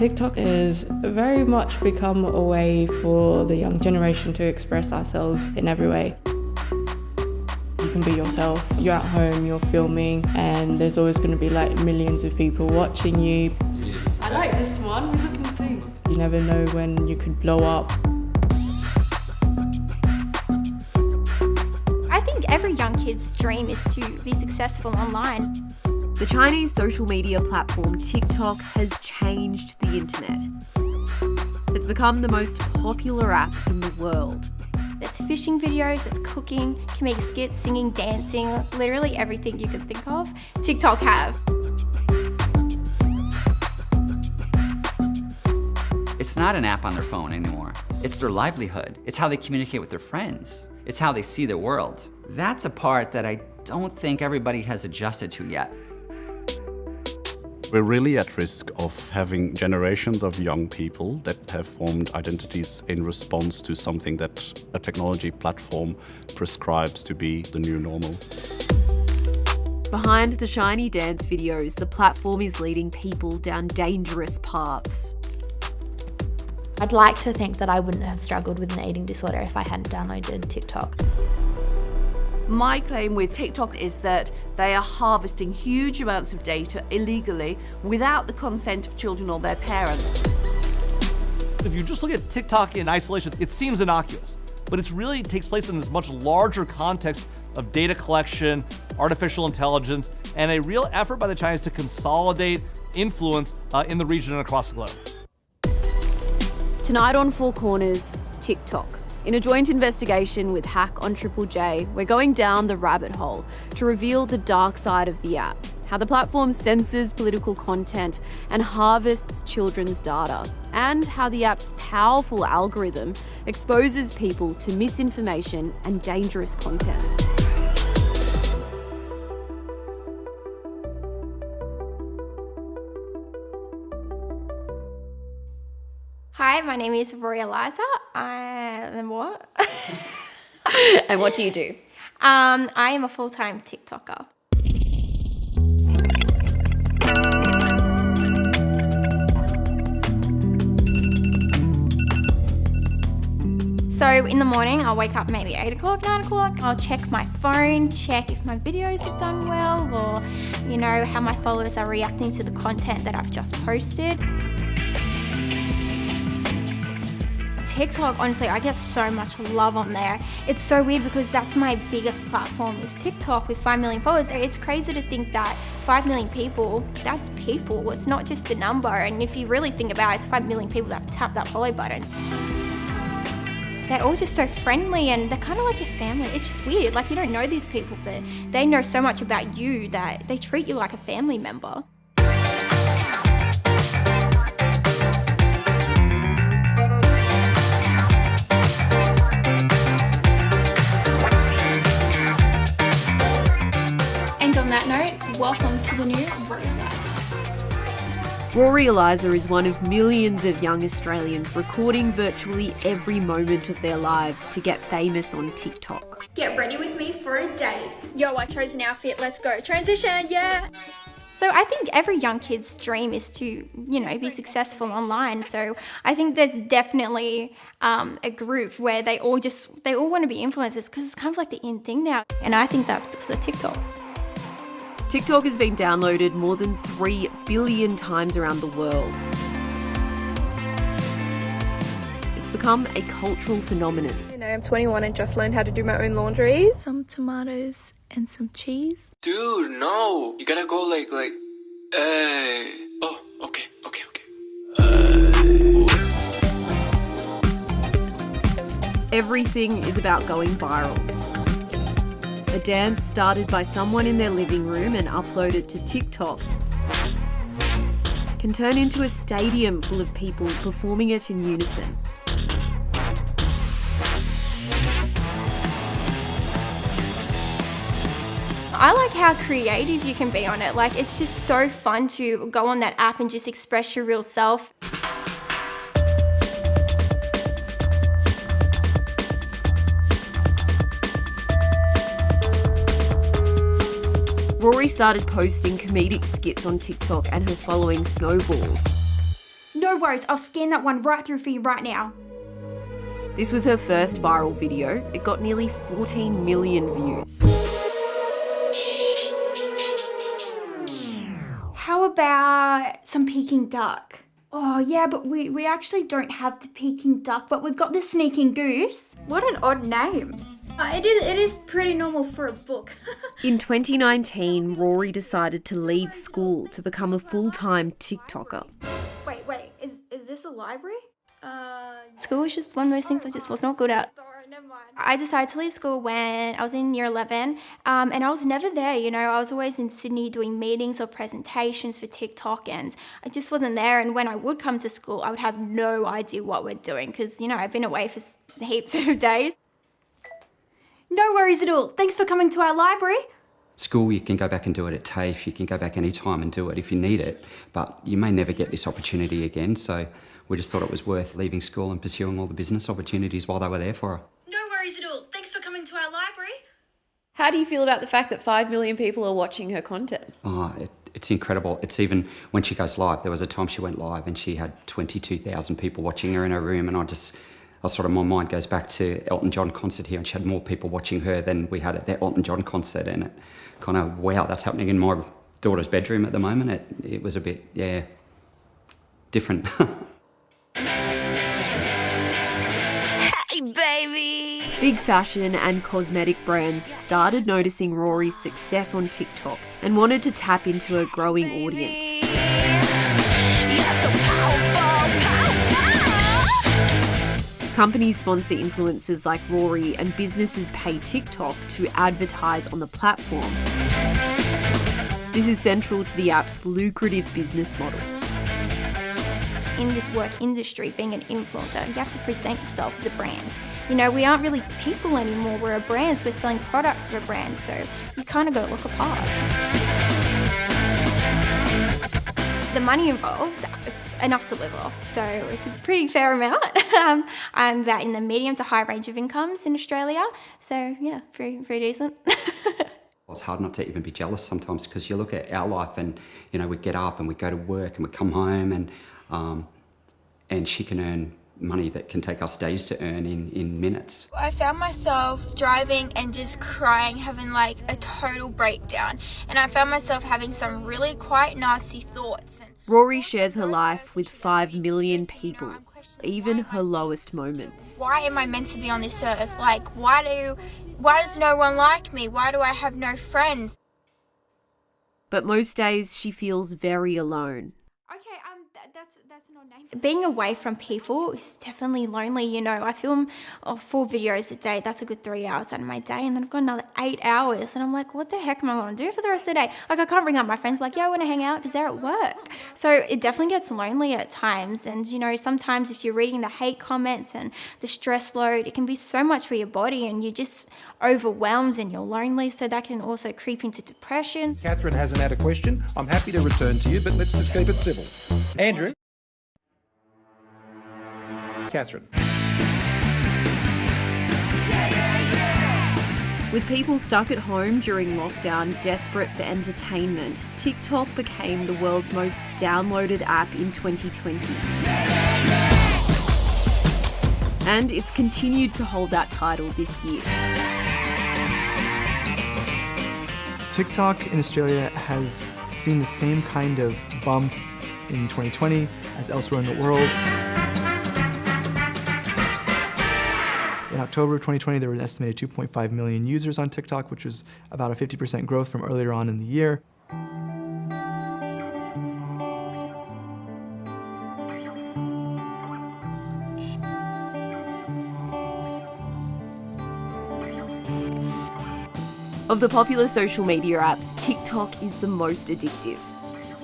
TikTok has very much become a way for the young generation to express ourselves in every way. You can be yourself. You're at home, you're filming, and there's always going to be like millions of people watching you. I like this one, we look and see. You never know when you could blow up. I think every young kid's dream is to be successful online. The Chinese social media platform TikTok has changed the internet. It's become the most popular app in the world. There's fishing videos, there's cooking, comedic skits, singing, dancing, literally everything you could think of, TikTok have. It's not an app on their phone anymore. It's their livelihood. It's how they communicate with their friends. It's how they see the world. That's a part that I don't think everybody has adjusted to yet. We're really at risk of having generations of young people that have formed identities in response to something that a technology platform prescribes to be the new normal. Behind the shiny dance videos, the platform is leading people down dangerous paths. I'd like to think that I wouldn't have struggled with an eating disorder if I hadn't downloaded TikTok. My claim with TikTok is that they are harvesting huge amounts of data illegally without the consent of children or their parents. If you just look at TikTok in isolation, it seems innocuous, but it really takes place in this much larger context of data collection, artificial intelligence, and a real effort by the Chinese to consolidate influence in the region and across the globe. Tonight on Four Corners, TikTok. In a joint investigation with Hack on Triple J, we're going down the rabbit hole to reveal the dark side of the app, how the platform censors political content and harvests children's data, and how the app's powerful algorithm exposes people to misinformation and dangerous content. Hi, my name is Rory Eliza. And what? And what do you do? I am a full-time TikToker. So in the morning, I'll wake up maybe 8 o'clock, 9 o'clock. I'll check my phone, check if my videos have done well, or, you know, how my followers are reacting to the content that I've just posted. TikTok, honestly, I get so much love on there. It's so weird because that's my biggest platform is TikTok with 5 million followers. It's crazy to think that 5 million people, that's people. It's not just a number. And if you really think about it, it's 5 million people that have tapped that follow button. They're all just so friendly and they're kind of like your family. It's just weird. Like, you don't know these people, but they know so much about you that they treat you like a family member. On that note, welcome to the new Rory Eliza. Rory Eliza is one of millions of young Australians recording virtually every moment of their lives to get famous on TikTok. Get ready with me for a date. Yo, I chose an outfit, let's go. Transition, yeah! So I think every young kid's dream is to, you know, be successful online. So I think there's definitely a group where they all want to be influencers because it's kind of like the in thing now. And I think that's because of TikTok. TikTok has been downloaded more than 3 billion times around the world. It's become a cultural phenomenon. You know, I'm 21 and just learned how to do my own laundry. Some tomatoes and some cheese. Dude, no. You gotta go like, oh, okay. Everything is about going viral. A dance started by someone in their living room and uploaded to TikTok can turn into a stadium full of people performing it in unison. I like how creative you can be on it. Like, it's just so fun to go on that app and just express your real self. Rory started posting comedic skits on TikTok and her following snowballed. No No worries, I'll scan that one right through for you right now. This was her first viral video. It got nearly 14 million views. How about some Peking duck? Oh yeah, but we actually don't have the Peking duck, but we've got the sneaking goose. What an odd name. It is pretty normal for a book. In 2019, Rory decided to leave school to become a full-time TikToker. Wait, is this a library? School was just one of those things I just was not good at. Never mind. I decided to leave school when I was in year 11, and I was never there, you know. I was always in Sydney doing meetings or presentations for TikTok, and I just wasn't there. And when I would come to school, I would have no idea what we're doing because, you know, I've been away for heaps of days. No worries at all. Thanks for coming to our library. School, you can go back and do it at TAFE, you can go back any time and do it if you need it, but you may never get this opportunity again, so we just thought it was worth leaving school and pursuing all the business opportunities while they were there for her. No worries at all. Thanks for coming to our library. How do you feel about the fact that 5 million people are watching her content? Oh, it's incredible. It's even when she goes live, there was a time she went live and she had 22,000 people watching her in her room, and my mind goes back to Elton John concert here, and she had more people watching her than we had at that Elton John concert, and it kind of, wow, that's happening in my daughter's bedroom at the moment. It was a bit, yeah, different. Hey, baby! Big fashion and cosmetic brands started noticing Rory's success on TikTok and wanted to tap into a growing audience. You're so powerful, powerful! Companies sponsor influencers like Rory, and businesses pay TikTok to advertise on the platform. This is central to the app's lucrative business model. In this work industry, being an influencer, you have to present yourself as a brand. You know, we aren't really people anymore, we're a brand, we're selling products for a brand, so you kind of got to look apart. The money involved, it's enough to live off, so it's a pretty fair amount. I'm about in the medium to high range of incomes in Australia, so yeah, pretty decent. It's hard not to even be jealous sometimes, because you look at our life and, you know, we get up and we go to work and we come home, and she can earn money that can take us days to earn in minutes. I found myself driving and just crying, having like a total breakdown, and I found myself having some really quite nasty thoughts. Rory shares her life with 5 million people, even her lowest moments. Why am I meant to be on this earth? Like, why does no one like me? Why do I have no friends? But most days she feels very alone. That's an odd name. Being away from people is definitely lonely, you know. I film 4 videos a day. That's a good 3 hours out of my day, and then I've got another 8 hours, and I'm like, what the heck am I going to do for the rest of the day? Like, I can't ring up my friends like, yeah, I want to hang out, because they're at work. So it definitely gets lonely at times, and you know, sometimes if you're reading the hate comments and the stress load, it can be so much for your body, and you're just overwhelmed and you're lonely, so that can also creep into depression. Catherine hasn't had a question. I'm happy to return to you, but let's just keep it civil. Andrew? Catherine. With people stuck at home during lockdown, desperate for entertainment, TikTok became the world's most downloaded app in 2020. And it's continued to hold that title this year. TikTok in Australia has seen the same kind of bump in 2020 as elsewhere in the world. In October of 2020, there were an estimated 2.5 million users on TikTok, which was about a 50% growth from earlier on in the year. Of the popular social media apps, TikTok is the most addictive.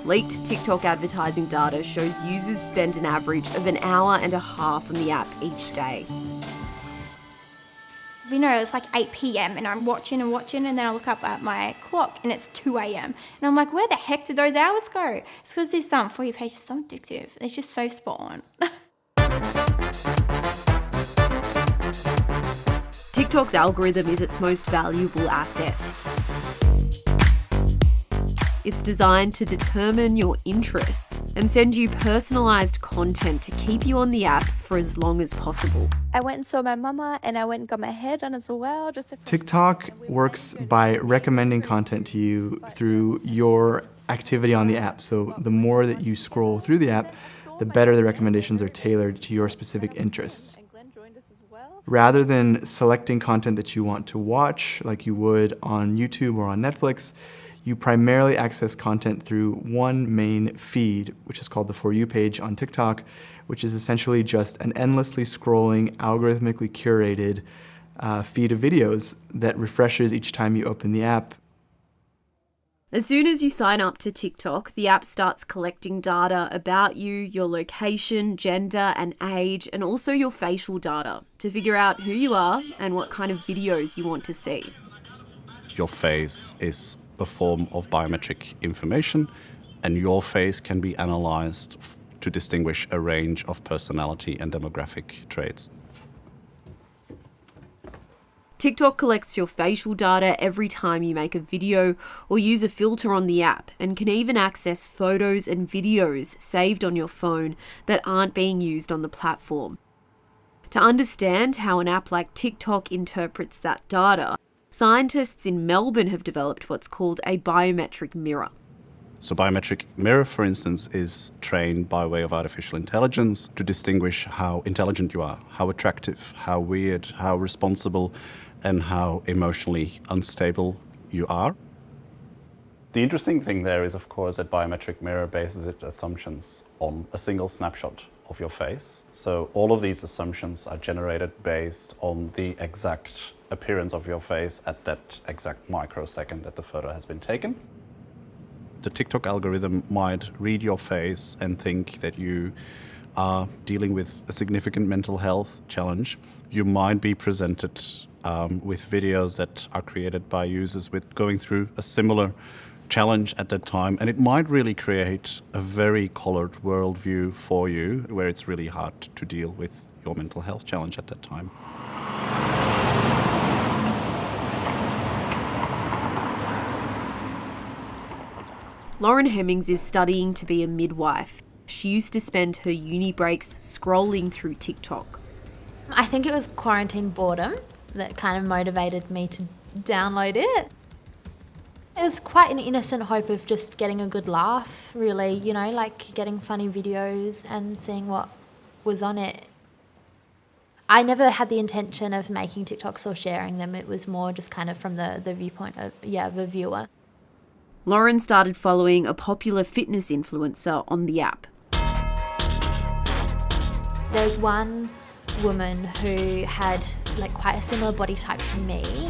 Leaked TikTok advertising data shows users spend an average of an hour and a half on the app each day. You know, it's like 8 p.m. and I'm watching, and then I look up at my clock and it's 2 a.m. And I'm like, where the heck did those hours go? It's because this For You page is so addictive. It's just so spot on. TikTok's algorithm is its most valuable asset. It's designed to determine your interests and send you personalised content to keep you on the app for as long as possible. I went and saw my mama and I went and got my hair done as well. TikTok works by recommending content to you through your activity on the app. So the more that you scroll through the app, the better the recommendations are tailored to your specific interests. Rather than selecting content that you want to watch, like you would on YouTube or on Netflix, you primarily access content through one main feed, which is called the For You page on TikTok, which is essentially just an endlessly scrolling, algorithmically curated feed of videos that refreshes each time you open the app. As soon as you sign up to TikTok, the app starts collecting data about you, your location, gender and age, and also your facial data to figure out who you are and what kind of videos you want to see. Your face is a form of biometric information, and your face can be analyzed to distinguish a range of personality and demographic traits. TikTok collects your facial data every time you make a video or use a filter on the app, and can even access photos and videos saved on your phone that aren't being used on the platform. To understand how an app like TikTok interprets that data, scientists in Melbourne have developed what's called a biometric mirror. So biometric mirror, for instance, is trained by way of artificial intelligence to distinguish how intelligent you are, how attractive, how weird, how responsible, and how emotionally unstable you are. The interesting thing there is, of course, that biometric mirror bases its assumptions on a single snapshot of your face. So all of these assumptions are generated based on the exact appearance of your face at that exact microsecond that the photo has been taken. The TikTok algorithm might read your face and think that you are dealing with a significant mental health challenge. You might be presented with videos that are created by users with going through a similar challenge at that time, and it might really create a very colored worldview for you where it's really hard to deal with your mental health challenge at that time. Lauren Hemmings is studying to be a midwife. She used to spend her uni breaks scrolling through TikTok. I think it was quarantine boredom that kind of motivated me to download it. It was quite an innocent hope of just getting a good laugh, really, you know, like getting funny videos and seeing what was on it. I never had the intention of making TikToks or sharing them. It was more just kind of from the viewpoint of, the viewer. Lauren started following a popular fitness influencer on the app. There's one woman who had like quite a similar body type to me,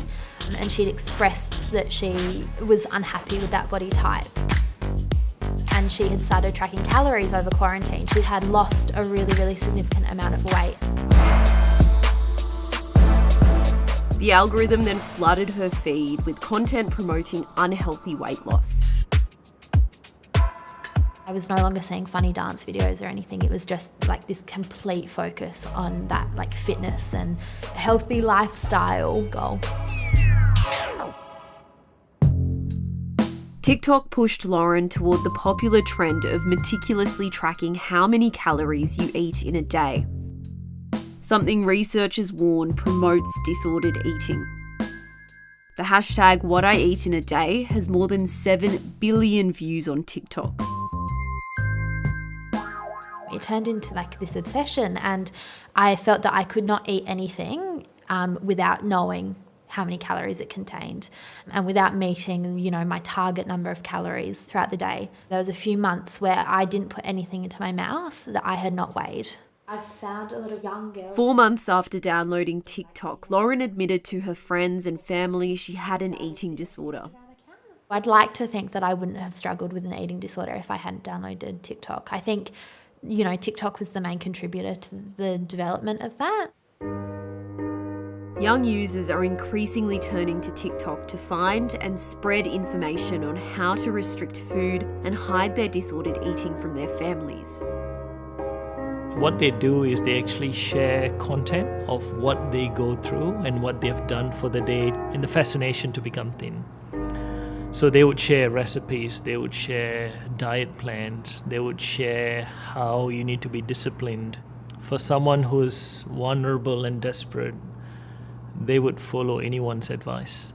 and she'd expressed that she was unhappy with that body type, and she had started tracking calories over quarantine. She had lost a really significant amount of weight. The algorithm then flooded her feed with content promoting unhealthy weight loss. I was no longer seeing funny dance videos or anything. It was just like this complete focus on that like fitness and healthy lifestyle goal. TikTok pushed Lauren toward the popular trend of meticulously tracking how many calories you eat in a day. Something researchers warn promotes disordered eating. The hashtag #WhatIEatInADay has more than 7 billion views on TikTok. It turned into like this obsession, and I felt that I could not eat anything without knowing how many calories it contained and without meeting, my target number of calories throughout the day. There was a few months where I didn't put anything into my mouth that I had not weighed. I've found a lot of young girls. 4 months after downloading TikTok, Lauren admitted to her friends and family she had an eating disorder. I'd like to think that I wouldn't have struggled with an eating disorder if I hadn't downloaded TikTok. I think, TikTok was the main contributor to the development of that. Young users are increasingly turning to TikTok to find and spread information on how to restrict food and hide their disordered eating from their families. What they do is they actually share content of what they go through and what they've done for the day in the fascination to become thin. So they would share recipes, they would share diet plans, they would share how you need to be disciplined. For someone who's vulnerable and desperate, they would follow anyone's advice.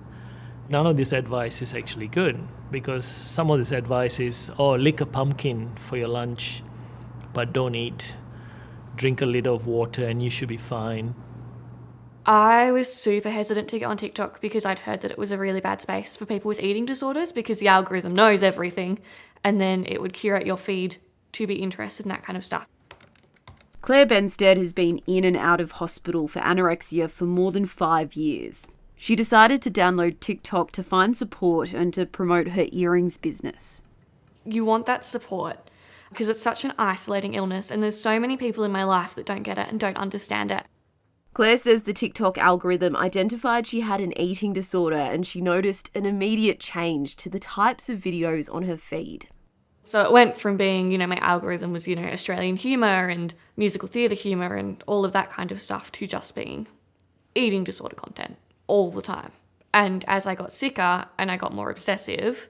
None of this advice is actually good, because some of this advice is, lick a pumpkin for your lunch, but don't eat. Drink a liter of water and you should be fine. I was super hesitant to get on TikTok because I'd heard that it was a really bad space for people with eating disorders, because the algorithm knows everything and then it would curate your feed to be interested in that kind of stuff. Claire Benstead has been in and out of hospital for anorexia for more than 5 years. She decided to download TikTok to find support and to promote her earrings business. You want that support because it's such an isolating illness, and there's so many people in my life that don't get it and don't understand it. Claire says the TikTok algorithm identified she had an eating disorder, and she noticed an immediate change to the types of videos on her feed. So it went from being, my algorithm was, Australian humour and musical theatre humour and all of that kind of stuff, to just being eating disorder content all the time. And as I got sicker and I got more obsessive,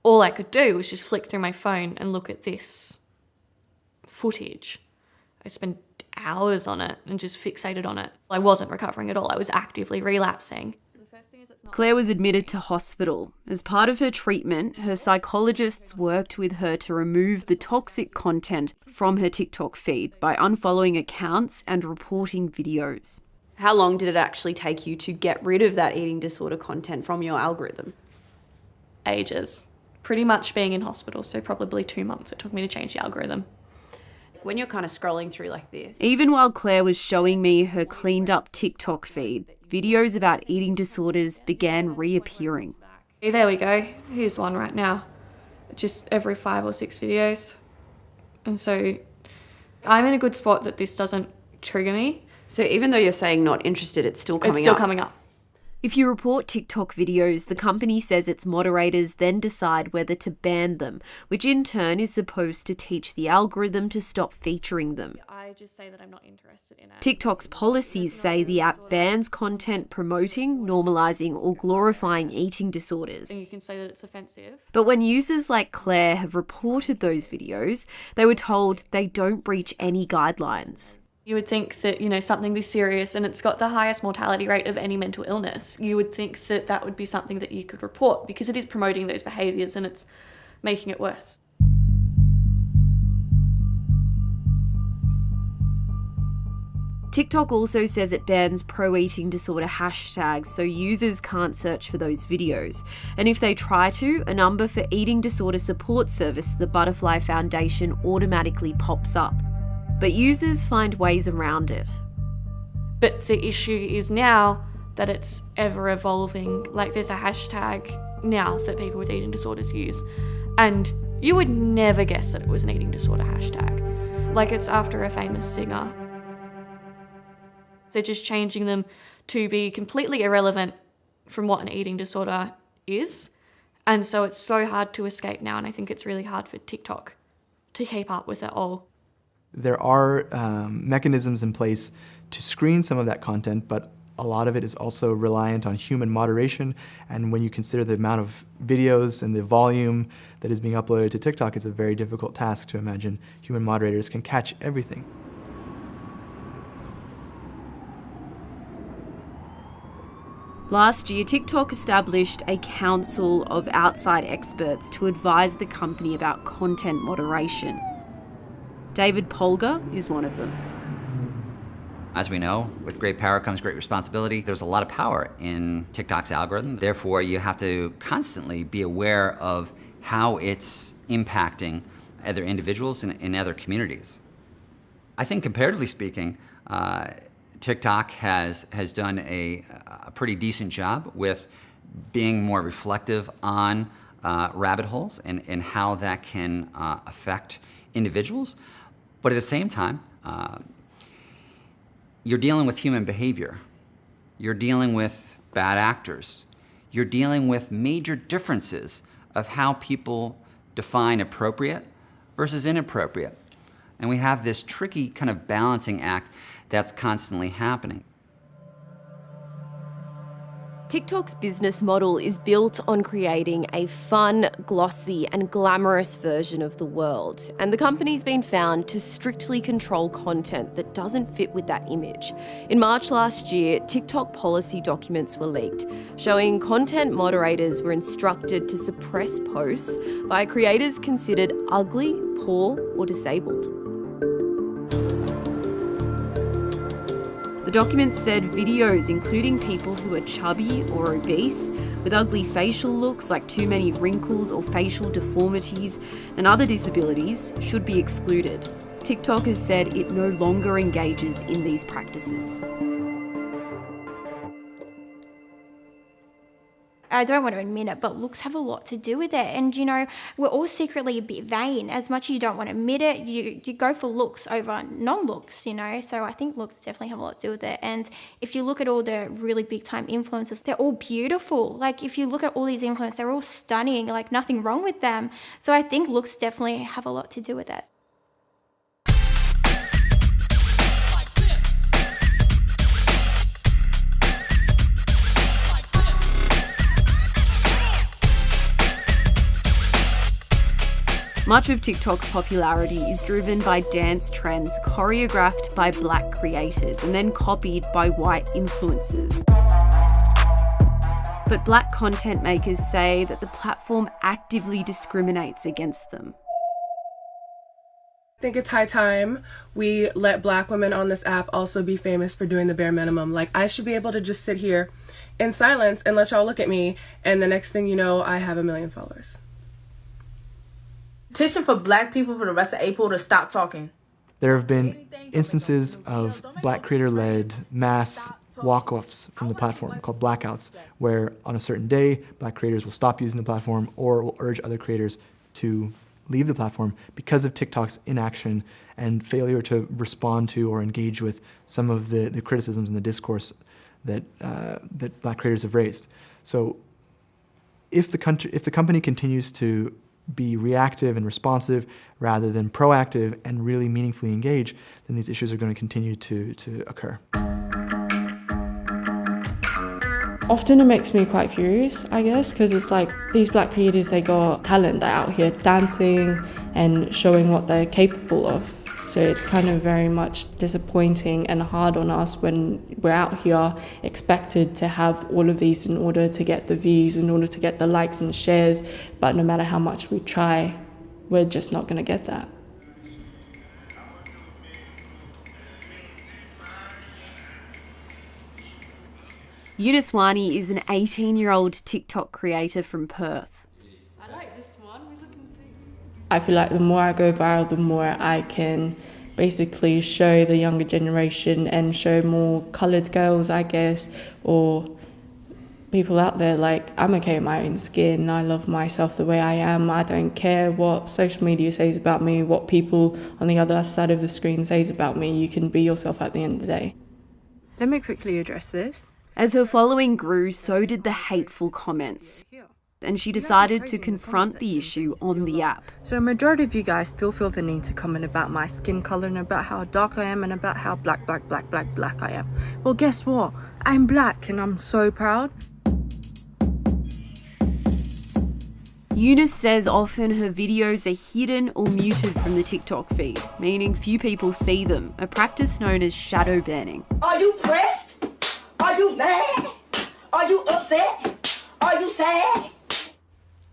all I could do was just flick through my phone and look at this footage. I spent hours on it and just fixated on it. I wasn't recovering at all. I was actively relapsing. Claire was admitted to hospital. As part of her treatment, her psychologists worked with her to remove the toxic content from her TikTok feed by unfollowing accounts and reporting videos. How long did it actually take you to get rid of that eating disorder content from your algorithm? Ages. Pretty much being in hospital, so probably 2 months it took me to change the algorithm. When you're kind of scrolling through like this. Even while Claire was showing me her cleaned up TikTok feed, videos about eating disorders began reappearing. There we go. Here's one right now. Just every 5 or 6 videos. And so I'm in a good spot that this doesn't trigger me. So even though you're saying not interested, it's still coming up? It's still coming up. If you report TikTok videos, the company says its moderators then decide whether to ban them, which in turn is supposed to teach the algorithm to stop featuring them. I just say that I'm not interested in it. TikTok's policies say the app bans content promoting, normalising or glorifying eating disorders. And you can say that it's offensive. But when users like Claire have reported those videos, they were told they don't breach any guidelines. You would think that, something this serious, and it's got the highest mortality rate of any mental illness, you would think that that would be something that you could report, because it is promoting those behaviours and it's making it worse. TikTok also says it bans pro-eating disorder hashtags, so users can't search for those videos. And if they try to, a number for Eating Disorder Support Service, the Butterfly Foundation, automatically pops up. But users find ways around it. But the issue is now that it's ever evolving. Like, there's a hashtag now that people with eating disorders use, and you would never guess that it was an eating disorder hashtag. Like, it's after a famous singer. They're just changing them to be completely irrelevant from what an eating disorder is. And so it's so hard to escape now, and I think it's really hard for TikTok to keep up with it all. There are mechanisms in place to screen some of that content, but a lot of it is also reliant on human moderation. And when you consider the amount of videos and the volume that is being uploaded to TikTok, it's a very difficult task to imagine human moderators can catch everything. Last year, TikTok established a council of outside experts to advise the company about content moderation. David Polgar is one of them. As we know, with great power comes great responsibility. There's a lot of power in TikTok's algorithm. Therefore, you have to constantly be aware of how it's impacting other individuals in other communities. I think comparatively speaking, TikTok has done a pretty decent job with being more reflective on rabbit holes and how that can affect individuals. But at the same time, you're dealing with human behavior. You're dealing with bad actors. You're dealing with major differences of how people define appropriate versus inappropriate. And we have this tricky kind of balancing act that's constantly happening. TikTok's business model is built on creating a fun, glossy, and glamorous version of the world, and the company's been found to strictly control content that doesn't fit with that image. In March last year, TikTok policy documents were leaked, showing content moderators were instructed to suppress posts by creators considered ugly, poor, or disabled. The document said videos including people who are chubby or obese, with ugly facial looks like too many wrinkles or facial deformities, and other disabilities should be excluded. TikTok has said it no longer engages in these practices. I don't want to admit it, but looks have a lot to do with it. And, you know, we're all secretly a bit vain. As much as you don't want to admit it, you go for looks over non-looks, you know. So I think looks definitely have a lot to do with it. And if you look at all the really big-time influencers, they're all beautiful. Like, if you look at all these influencers, they're all stunning, like nothing wrong with them. So I think looks definitely have a lot to do with it. Much of TikTok's popularity is driven by dance trends choreographed by black creators and then copied by white influencers. But black content makers say that the platform actively discriminates against them. I think it's high time we let black women on this app also be famous for doing the bare minimum. Like, I should be able to just sit here in silence and let y'all look at me, and the next thing you know, I have 1 million followers. Petition for black people for the rest of April to stop talking. There have been instances of black creator-led mass walk-offs from the platform called blackouts, where on a certain day, black creators will stop using the platform or will urge other creators to leave the platform because of TikTok's inaction and failure to respond to or engage with some of the criticisms and the discourse that black creators have raised. So if the company continues to be reactive and responsive rather than proactive and really meaningfully engage, then these issues are going to continue to occur. Often it makes me quite furious, I guess, because it's like these black creators, they got talent, they're out here dancing and showing what they're capable of. So it's kind of very much disappointing and hard on us when we're out here expected to have all of these in order to get the views, in order to get the likes and shares, but no matter how much we try, we're just not going to get that. Eunice Wani is an 18-year-old TikTok creator from Perth. I like this one. I feel like the more I go viral, the more I can basically show the younger generation and show more coloured girls, I guess, or people out there, like, I'm okay with my own skin. I love myself the way I am. I don't care what social media says about me, what people on the other side of the screen says about me. You can be yourself at the end of the day. Let me quickly address this. As her following grew, so did the hateful comments, and she decided to confront the issue on the app. So a majority of you guys still feel the need to comment about my skin colour and about how dark I am and about how black I am. Well, guess what? I'm black and I'm so proud. Eunice says often her videos are hidden or muted from the TikTok feed, meaning few people see them, a practice known as shadow banning. Are you pressed? Are you mad? Are you upset? Are you sad?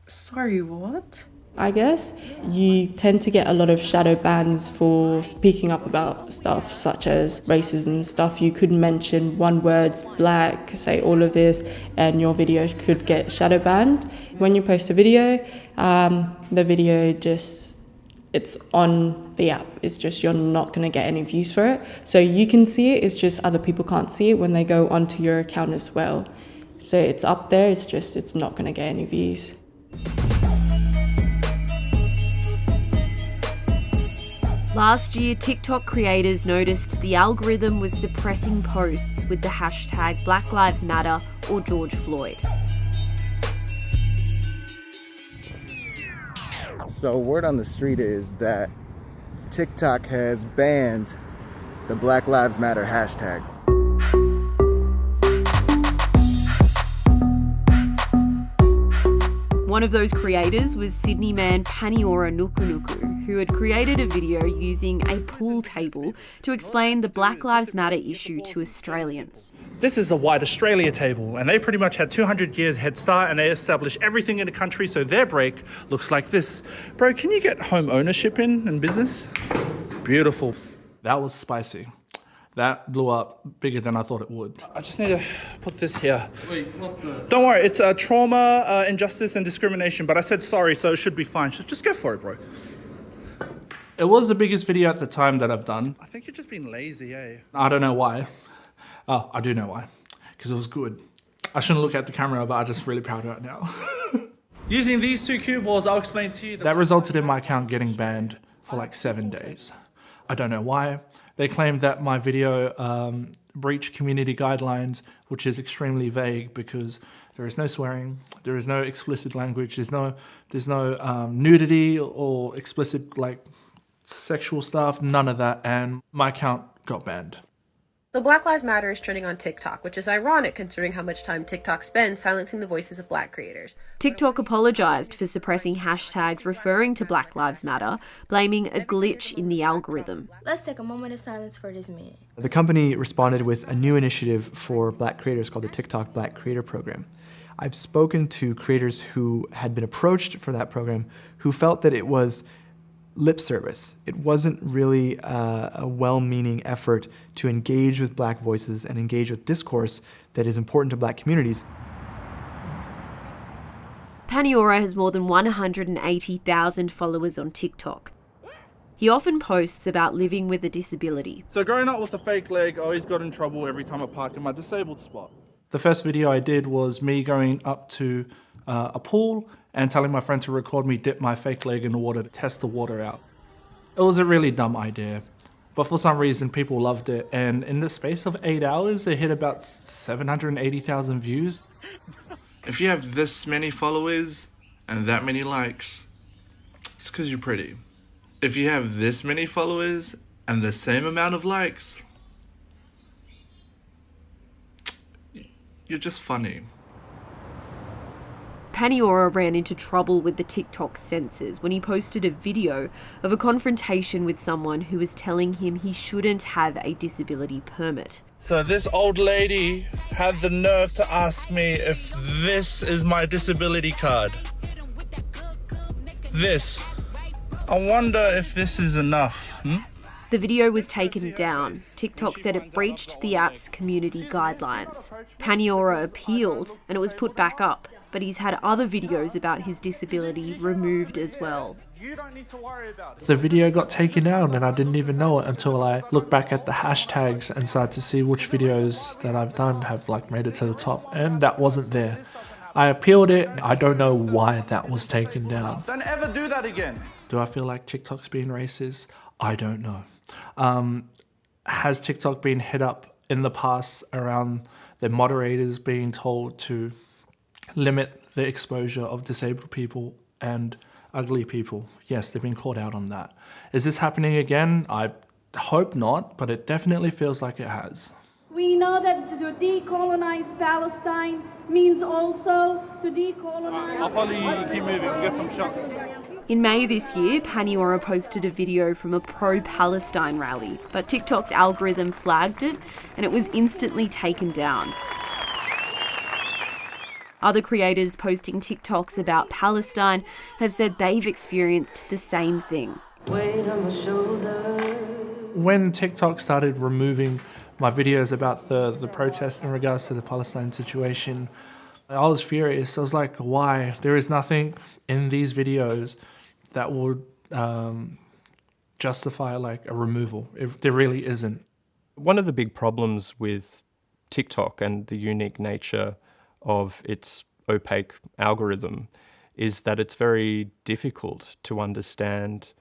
Sorry, what? I guess you tend to get a lot of shadow bans for speaking up about stuff such as racism stuff. You could mention one word, black, say all of this, and your video could get shadow banned. When you post a video, the video it's on the app. It's just you're not going to get any views for it. So you can see it, it's just other people can't see it when they go onto your account as well. So it's up there, it's not going to get any views. Last year, TikTok creators noticed the algorithm was suppressing posts with the hashtag Black Lives Matter or George Floyd. So word on the street is that TikTok has banned the Black Lives Matter hashtag. One of those creators was Sydney man Paniora Nukunuku, who had created a video using a pool table to explain the Black Lives Matter issue to Australians. This is a White Australia table, and they pretty much had 200 years head start, and they established everything in the country, so their break looks like this. Bro, can you get home ownership in and business? Beautiful. That was spicy. That blew up bigger than I thought it would. I just need to put this here. Wait, what the? Don't worry, it's trauma, injustice, and discrimination, but I said sorry, so it should be fine. Just go for it, bro. It was the biggest video at the time that I've done. I think you're just being lazy, eh? I don't know why. Oh, I do know why. Because it was good. I shouldn't look at the camera, but I'm just really proud of it now. Using these two cue balls, I'll explain to you. That resulted in my account getting banned for like 7 days. I don't know why. They claimed that my video breached community guidelines, which is extremely vague because there is no swearing, there is no explicit language, there's no nudity or explicit like sexual stuff, none of that, and my account got banned. So Black Lives Matter is trending on TikTok, which is ironic considering how much time TikTok spends silencing the voices of Black creators. TikTok apologised for suppressing hashtags referring to Black Lives Matter, blaming a glitch in the algorithm. Let's take a moment of silence for this man. The company responded with a new initiative for Black creators called the TikTok Black Creator Program. I've spoken to creators who had been approached for that program who felt that it was lip service. It wasn't really a well-meaning effort to engage with Black voices and engage with discourse that is important to Black communities. Paniora has more than 180,000 followers on TikTok. He often posts about living with a disability. So growing up with a fake leg, I always got in trouble every time I parked in my disabled spot. The first video I did was me going up to a pool and telling my friend to record me dip my fake leg in the water to test the water out. It was a really dumb idea, but for some reason people loved it, and in the space of 8 hours it hit about 780,000 views. If you have this many followers and that many likes, it's because you're pretty. If you have this many followers and the same amount of likes, you're just funny. Paniora ran into trouble with the TikTok censors when he posted a video of a confrontation with someone who was telling him he shouldn't have a disability permit. So this old lady had the nerve to ask me if this is my disability card. This. I wonder if this is enough, The video was taken down. TikTok said it breached the app's community guidelines. Paniora appealed and it was put back up, but he's had other videos about his disability removed as well. The video got taken down and I didn't even know it until I looked back at the hashtags and started to see which videos that I've done have like made it to the top, and that wasn't there. I appealed it. I don't know why that was taken down. Don't ever do that again. Do I feel like TikTok's being racist? I don't know. Has TikTok been hit up in the past around their moderators being told to limit the exposure of disabled people and ugly people? Yes, they've been called out on that. Is this happening again? I hope not, but it definitely feels like it has. We know that to decolonize Palestine means also to decolonize... I'll follow you, keep moving, we'll get some shots. In May this year, Paniora posted a video from a pro-Palestine rally, but TikTok's algorithm flagged it and it was instantly taken down. Other creators posting TikToks about Palestine have said they've experienced the same thing. When TikTok started removing my videos about the protest in regards to the Palestine situation, I was furious. I was like, why? There is nothing in these videos that would justify like a removal. There really isn't. One of the big problems with TikTok and the unique nature of its opaque algorithm is that it's very difficult to understand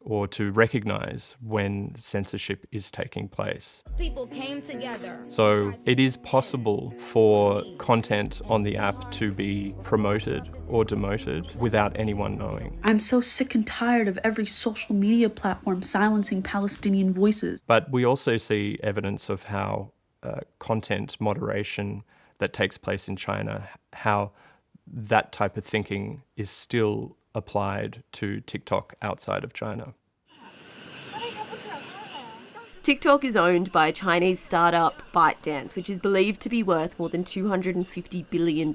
or to recognize when censorship is taking place. People came together. So it is possible for content on the app to be promoted or demoted without anyone knowing. I'm so sick and tired of every social media platform silencing Palestinian voices. But we also see evidence of how content moderation that takes place in China, how that type of thinking is still applied to TikTok outside of China. TikTok is owned by Chinese startup ByteDance, which is believed to be worth more than $250 billion.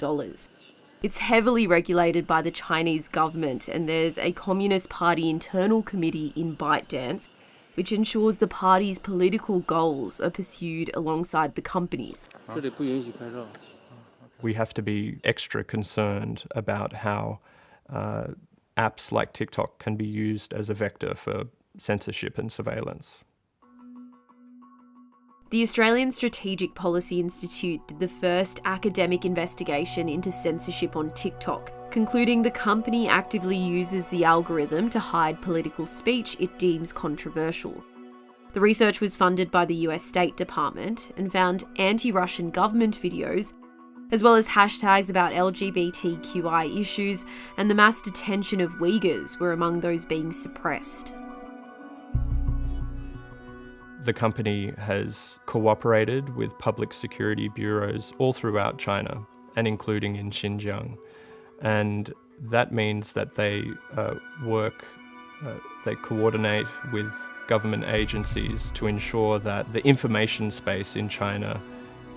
It's heavily regulated by the Chinese government, and there's a Communist Party internal committee in ByteDance, which ensures the party's political goals are pursued alongside the company's. We have to be extra concerned about how apps like TikTok can be used as a vector for censorship and surveillance. The Australian Strategic Policy Institute did the first academic investigation into censorship on TikTok, concluding the company actively uses the algorithm to hide political speech it deems controversial. The research was funded by the US State Department and found anti-Russian government videos, as well as hashtags about LGBTQI issues, and the mass detention of Uyghurs were among those being suppressed. The company has cooperated with public security bureaus all throughout China, and including in Xinjiang. And that means that they they coordinate with government agencies to ensure that the information space in China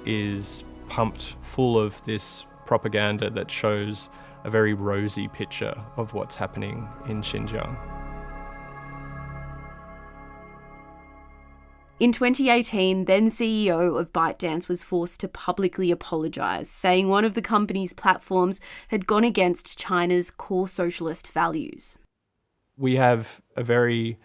is pumped full of this propaganda that shows a very rosy picture of what's happening in Xinjiang. In 2018, then CEO of ByteDance was forced to publicly apologise, saying one of the company's platforms had gone against China's core socialist values. We have a very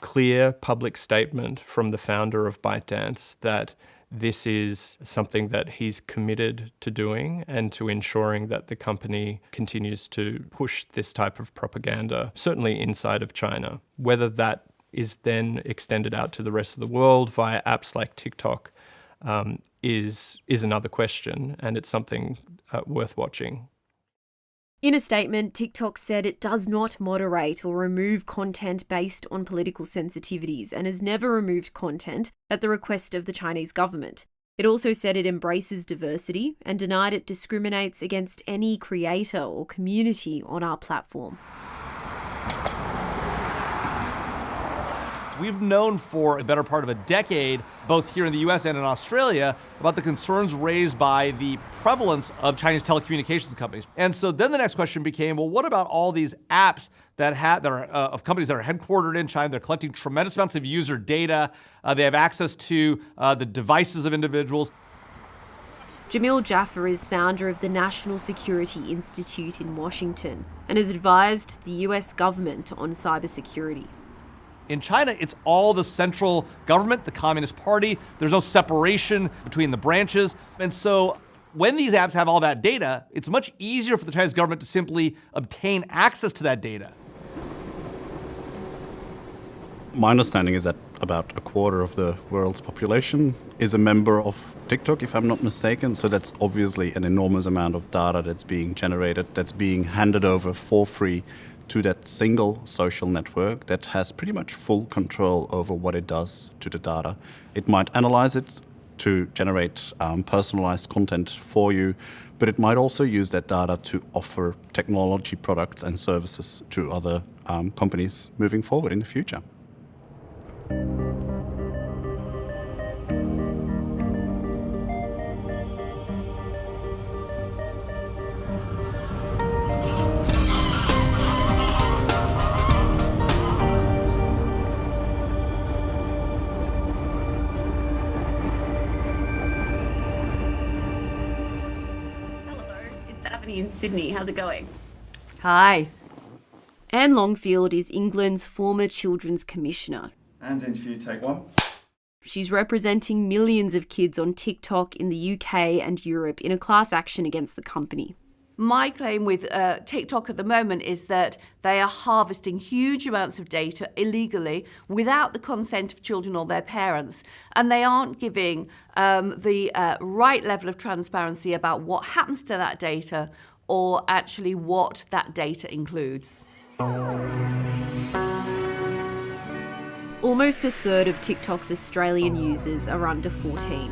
clear public statement from the founder of ByteDance that this is something that he's committed to doing and to ensuring that the company continues to push this type of propaganda, certainly inside of China. Whether that is then extended out to the rest of the world via apps like TikTok is another question, and it's something worth watching. In a statement, TikTok said it does not moderate or remove content based on political sensitivities and has never removed content at the request of the Chinese government. It also said it embraces diversity and denied it discriminates against any creator or community on our platform. We've known for a better part of a decade, both here in the US and in Australia, about the concerns raised by the prevalence of Chinese telecommunications companies. And so then the next question became, well, what about all these apps that are of companies that are headquartered in China? They're collecting tremendous amounts of user data. They have access to the devices of individuals. Jamil Jaffer is founder of the National Security Institute in Washington and has advised the US government on cybersecurity. In China, it's all the central government, the Communist Party. There's no separation between the branches. And so when these apps have all that data, it's much easier for the Chinese government to simply obtain access to that data. My understanding is that about a quarter of the world's population is a member of TikTok, if I'm not mistaken. So that's obviously an enormous amount of data that's being generated, that's being handed over for free to that single social network that has pretty much full control over what it does to the data. It might analyze it to generate personalized content for you, but it might also use that data to offer technology products and services to other companies moving forward in the future. In Sydney. How's it going? Hi. Anne Longfield is England's former Children's Commissioner. And interview, take one. She's representing millions of kids on TikTok in the UK and Europe in a class action against the company. My claim with TikTok at the moment is that they are harvesting huge amounts of data illegally without the consent of children or their parents. And they aren't giving the right level of transparency about what happens to that data or actually what that data includes. Almost a third of TikTok's Australian users are under 14.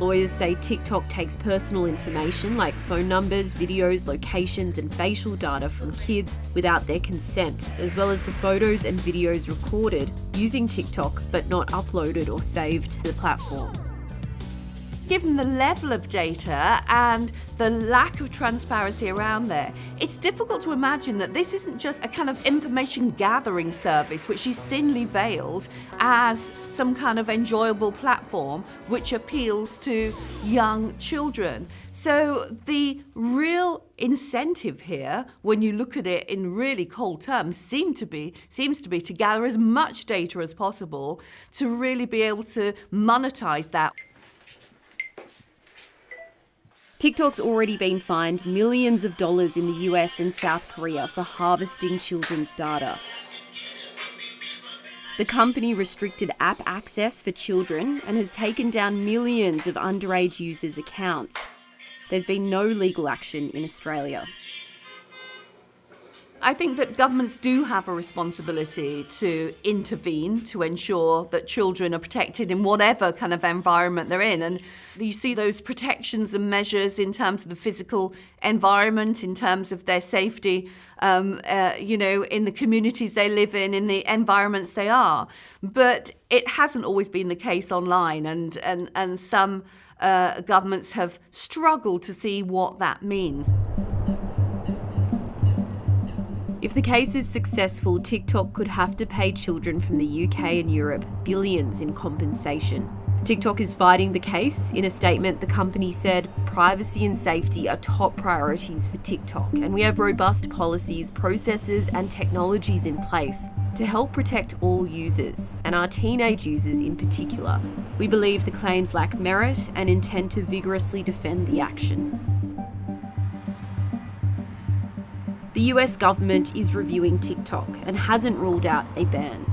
Lawyers say TikTok takes personal information like phone numbers, videos, locations, and facial data from kids without their consent, as well as the photos and videos recorded using TikTok but not uploaded or saved to the platform. Given the level of data and the lack of transparency around there, it's difficult to imagine that this isn't just a kind of information gathering service which is thinly veiled as some kind of enjoyable platform which appeals to young children. So the real incentive here, when you look at it in really cold terms, seems to be to gather as much data as possible to really be able to monetize that. TikTok's already been fined millions of dollars in the US and South Korea for harvesting children's data. The company restricted app access for children and has taken down millions of underage users' accounts. There's been no legal action in Australia. I think that governments do have a responsibility to intervene to ensure that children are protected in whatever kind of environment they're in. And you see those protections and measures in terms of the physical environment, in terms of their safety, in the communities they live in the environments they are. But it hasn't always been the case online, and some governments have struggled to see what that means. If the case is successful, TikTok could have to pay children from the UK and Europe billions in compensation. TikTok is fighting the case. In a statement, the company said privacy and safety are top priorities for TikTok, and we have robust policies, processes, and technologies in place to help protect all users, and our teenage users in particular. We believe the claims lack merit and intend to vigorously defend the action. The US government is reviewing TikTok and hasn't ruled out a ban.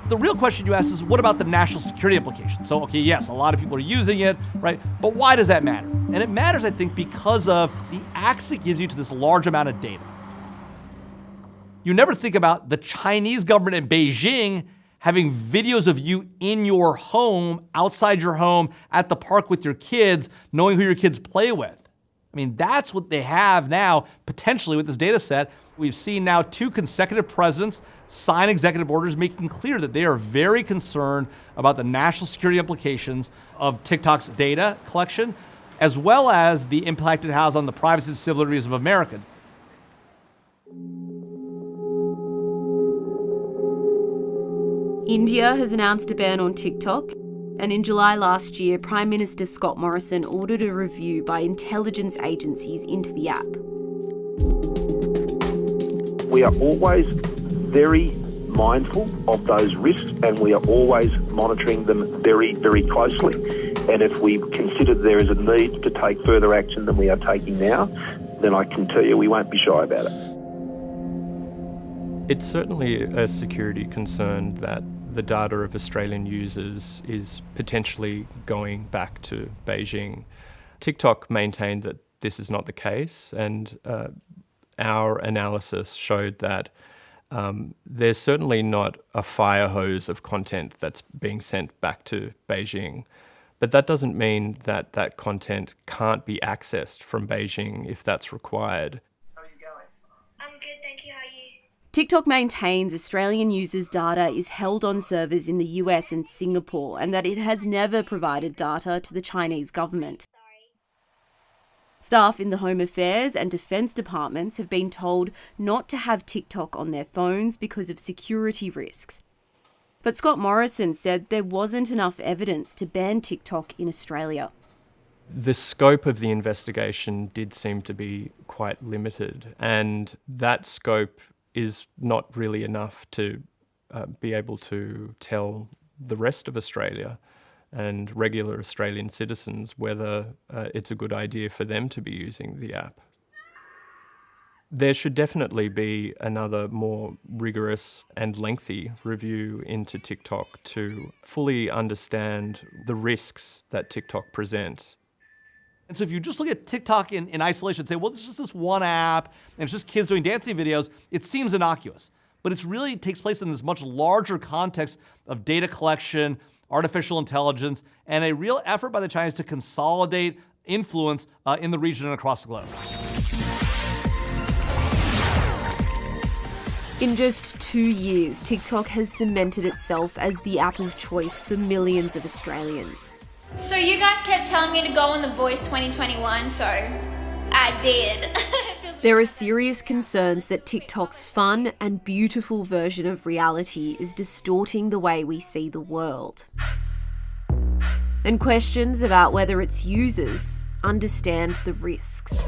The real question you ask is, what about the national security implications? So, okay, yes, a lot of people are using it, right? But why does that matter? And it matters, I think, because of the access it gives you to this large amount of data. You never think about the Chinese government in Beijing having videos of you in your home, outside your home, at the park with your kids, knowing who your kids play with. I mean, that's what they have now, potentially, with this data set. We've seen now 2 consecutive presidents sign executive orders making clear that they are very concerned about the national security implications of TikTok's data collection, as well as the impact it has on the privacy and civil liberties of Americans. India has announced a ban on TikTok. And in July last year, Prime Minister Scott Morrison ordered a review by intelligence agencies into the app. We are always very mindful of those risks, and we are always monitoring them very, very closely. And if we consider there is a need to take further action than we are taking now, then I can tell you we won't be shy about it. It's certainly a security concern that the data of Australian users is potentially going back to Beijing. TikTok maintained that this is not the case, and our analysis showed that there's certainly not a fire hose of content that's being sent back to Beijing. But that doesn't mean that that content can't be accessed from Beijing if that's required. TikTok maintains Australian users' data is held on servers in the US and Singapore, and that it has never provided data to the Chinese government. Staff in the Home Affairs and Defence departments have been told not to have TikTok on their phones because of security risks. But Scott Morrison said there wasn't enough evidence to ban TikTok in Australia. The scope of the investigation did seem to be quite limited, and that scope is not really enough to be able to tell the rest of Australia and regular Australian citizens whether it's a good idea for them to be using the app. There should definitely be another more rigorous and lengthy review into TikTok to fully understand the risks that TikTok presents. And so if you just look at TikTok in isolation and say, well, it's just this one app, and it's just kids doing dancing videos, it seems innocuous. But it really takes place in this much larger context of data collection, artificial intelligence, and a real effort by the Chinese to consolidate influence in the region and across the globe. In just 2 years, TikTok has cemented itself as the app of choice for millions of Australians. So you guys kept telling me to go on The Voice 2021, so I did. There are serious concerns that TikTok's fun and beautiful version of reality is distorting the way we see the world. And questions about whether its users understand the risks.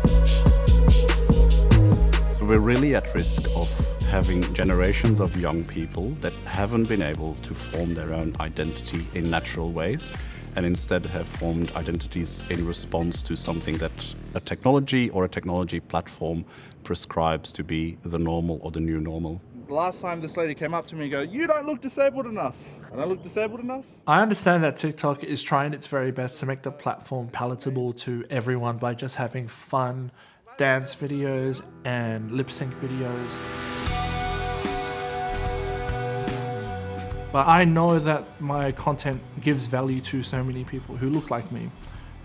We're really at risk of having generations of young people that haven't been able to form their own identity in natural ways, and instead have formed identities in response to something that a technology or a technology platform prescribes to be the normal or the new normal. Last time this lady came up to me and go, "You don't look disabled enough." And I look disabled enough? I understand that TikTok is trying its very best to make the platform palatable to everyone by just having fun dance videos and lip sync videos. But I know that my content gives value to so many people who look like me,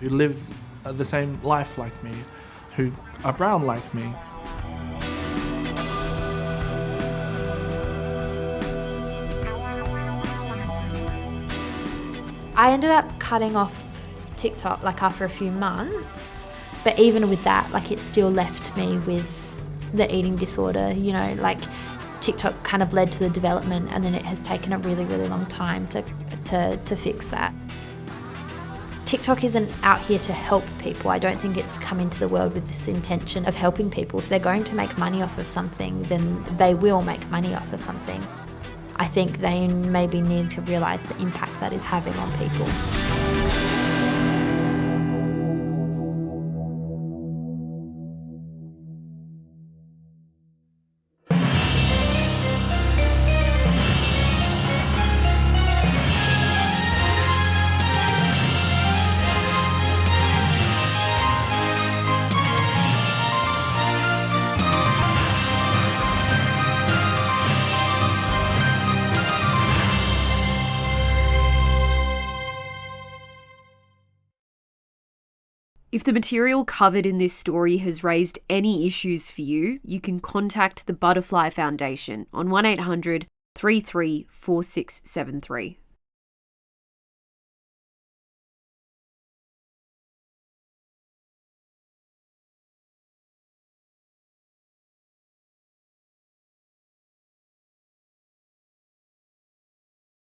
who live the same life like me, who are brown like me. I ended up cutting off TikTok like after a few months, but even with that, like it still left me with the eating disorder, you know, like TikTok kind of led to the development, and then it has taken a really, really long time to fix that. TikTok isn't out here to help people. I don't think it's come into the world with this intention of helping people. If they're going to make money off of something, then they will make money off of something. I think they maybe need to realise the impact that is having on people. If the material covered in this story has raised any issues for you, you can contact the Butterfly Foundation on 1800 33 4673.